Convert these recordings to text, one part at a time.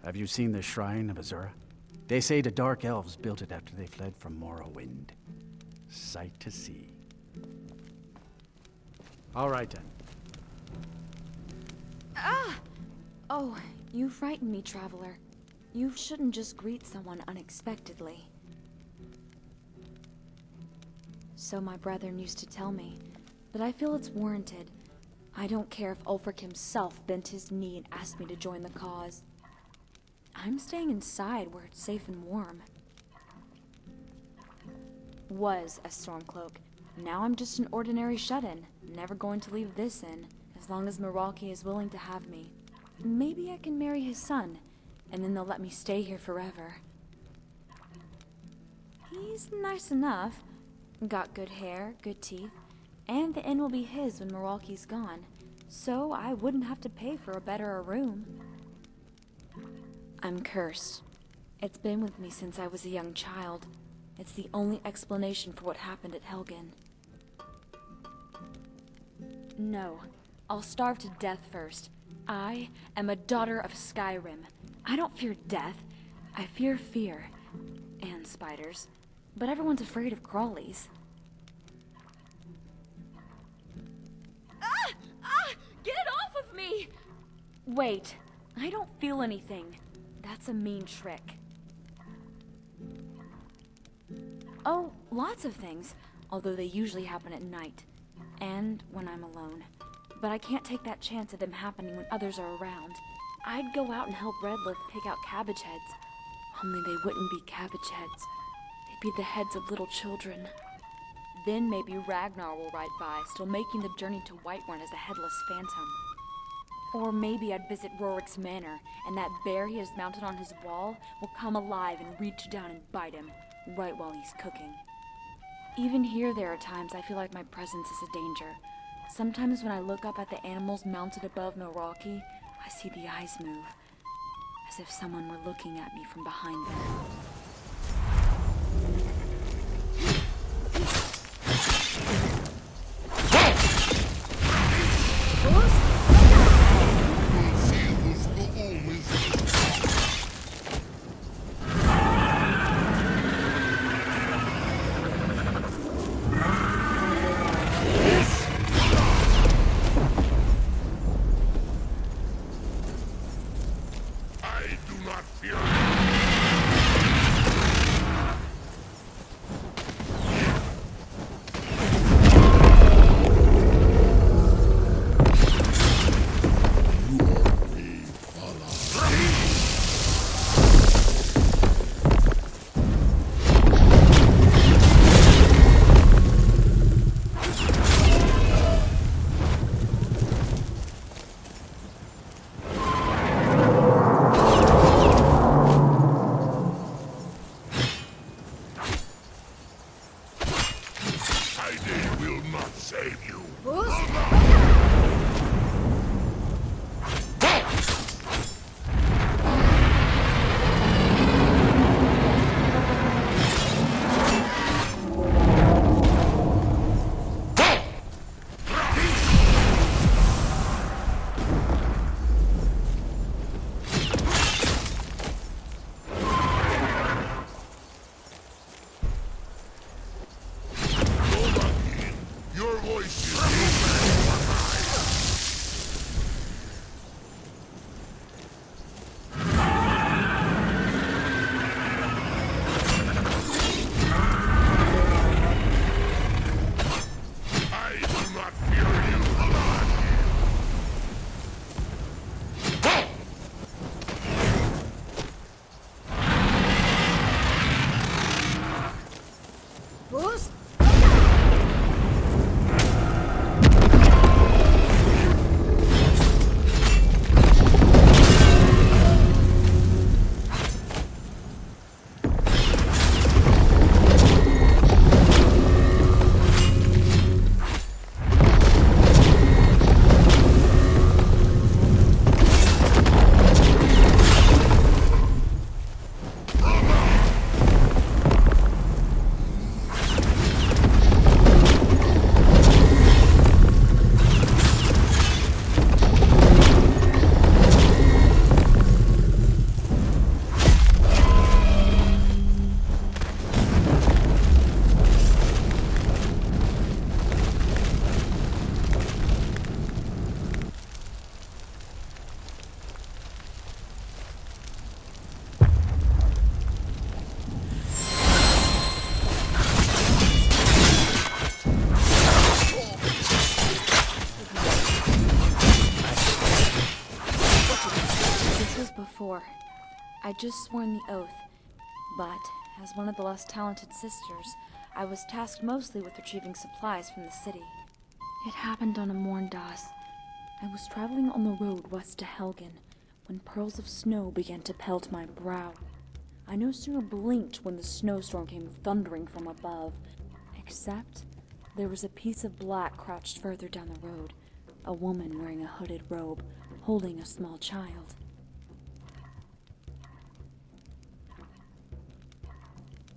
Have you seen the Shrine of Azura? They say the Dark Elves built it after they fled from Morrowind. Sight to see. All right then. Ah! Oh, you frightened me, Traveler. You shouldn't just greet someone unexpectedly. So my brethren used to tell me, but I feel it's warranted. I don't care if Ulfric himself bent his knee and asked me to join the cause. I'm staying inside where it's safe and warm. Was a Stormcloak. Now I'm just an ordinary shut-in, never going to leave this inn, as long as Meraki is willing to have me. Maybe I can marry his son, and then they'll let me stay here forever. He's nice enough. Got good hair, good teeth, and the inn will be his when Meraki's gone, so I wouldn't have to pay for a better room. I'm cursed. It's been with me since I was a young child. It's the only explanation for what happened at Helgen. No, I'll starve to death first. I am a daughter of Skyrim. I don't fear death. I fear fear. And spiders. But everyone's afraid of crawlies. Ah! Ah! Get it off of me! Wait, I don't feel anything. That's a mean trick. Oh, lots of things, although they usually happen at night. And when I'm alone. But I can't take that chance of them happening when others are around. I'd go out and help Redlith pick out cabbage heads. Only they wouldn't be cabbage heads. They'd be the heads of little children. Then maybe Ragnar will ride by, still making the journey to Whiterun as a headless phantom. Or maybe I'd visit Rorik's manor, and that bear he has mounted on his wall will come alive and reach down and bite him, right while he's cooking. Even here there are times I feel like my presence is a danger. Sometimes when I look up at the animals mounted above Meraki, I see the eyes move, as if someone were looking at me from behind them. sure. I'd just sworn the oath, but as one of the less talented sisters, I was tasked mostly with retrieving supplies from the city. It happened on a morndas. I was traveling on the road west to Helgen when pearls of snow began to pelt my brow. I no sooner blinked when the snowstorm came thundering from above, except there was a piece of black crouched further down the road, a woman wearing a hooded robe, holding a small child.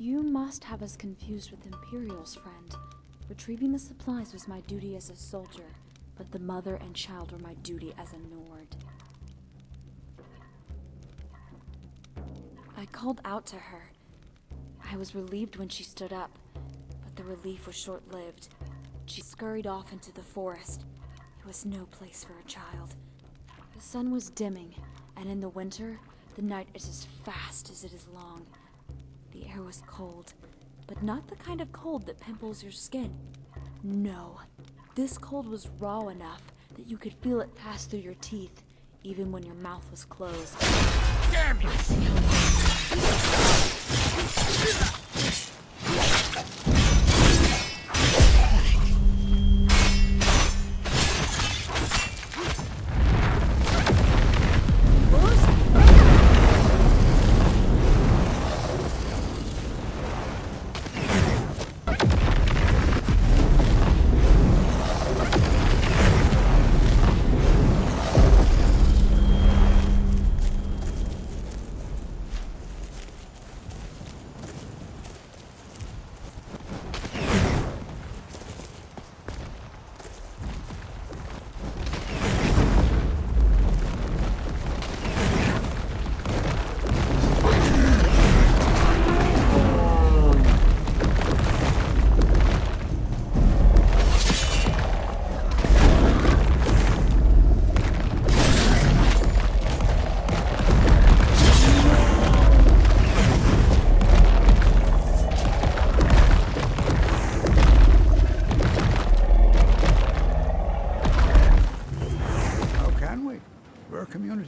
You must have us confused with Imperials, friend. Retrieving the supplies was my duty as a soldier, but the mother and child were my duty as a Nord. I called out to her. I was relieved when she stood up, but the relief was short-lived. She scurried off into the forest. It was no place for a child. The sun was dimming, and in the winter, the night is as fast as it is long. The air was cold, but not the kind of cold that pimples your skin. No, this cold was raw enough that you could feel it pass through your teeth, even when your mouth was closed. Damn you!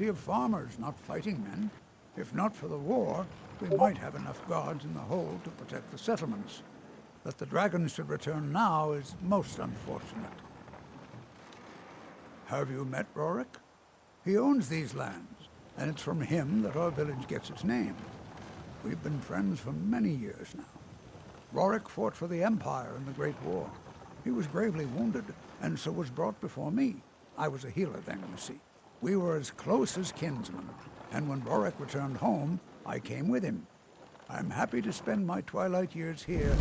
Of farmers, not fighting men. If not for the war, we might have enough guards in the hold to protect the settlements. That the dragons should return now is most unfortunate. Have you met Rorik? He owns these lands, and it's from him that our village gets its name. We've been friends for many years now. Rorik fought for the Empire in the Great War. He was gravely wounded, and so was brought before me. I was a healer then, you see. We were as close as kinsmen, and when Rorik returned home, I came with him. I'm happy to spend my twilight years here.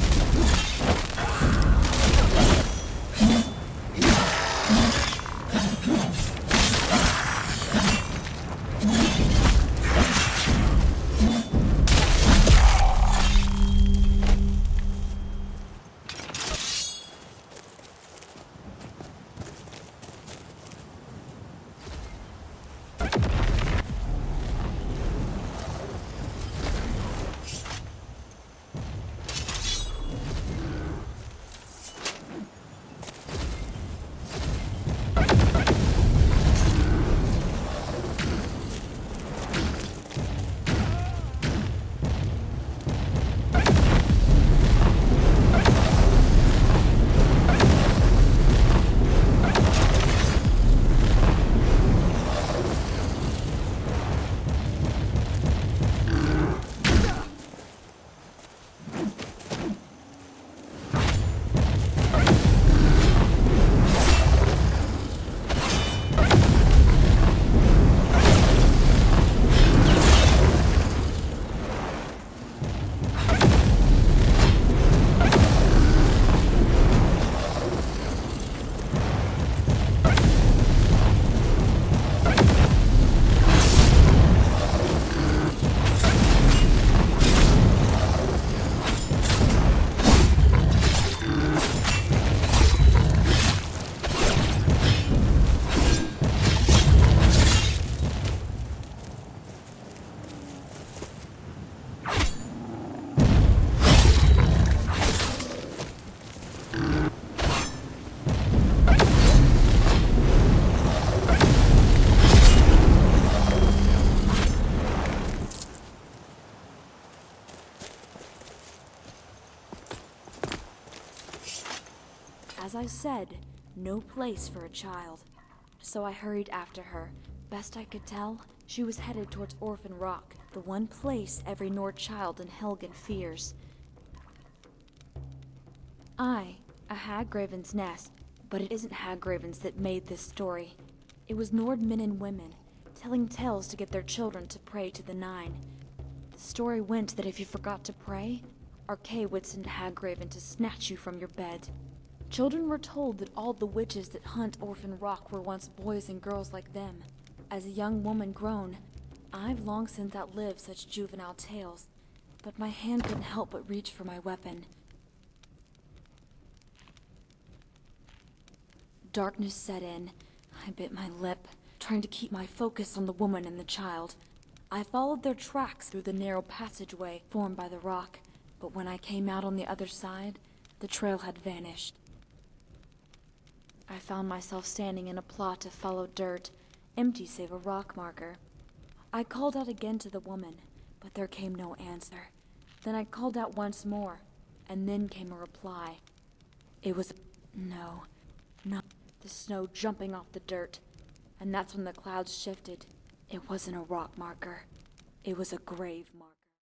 As I said, no place for a child. So I hurried after her. Best I could tell, she was headed towards Orphan Rock, the one place every Nord child in Helgen fears. A Hagraven's nest, but it isn't Hagravens that made this story. It was Nord men and women, telling tales to get their children to pray to the Nine. The story went that if you forgot to pray, Arkay would send Hagraven to snatch you from your bed. Children were told that all the witches that hunt Orphan Rock were once boys and girls like them. As a young woman grown, I've long since outlived such juvenile tales, but my hand couldn't help but reach for my weapon. Darkness set in. I bit my lip, trying to keep my focus on the woman and the child. I followed their tracks through the narrow passageway formed by the rock, but when I came out on the other side, the trail had vanished. I found myself standing in a plot of followed dirt, empty save a rock marker. I called out again to the woman, but there came no answer. Then I called out once more, and then came a reply. It was no, not the snow jumping off the dirt, and that's when the clouds shifted. It wasn't a rock marker. It was a grave marker.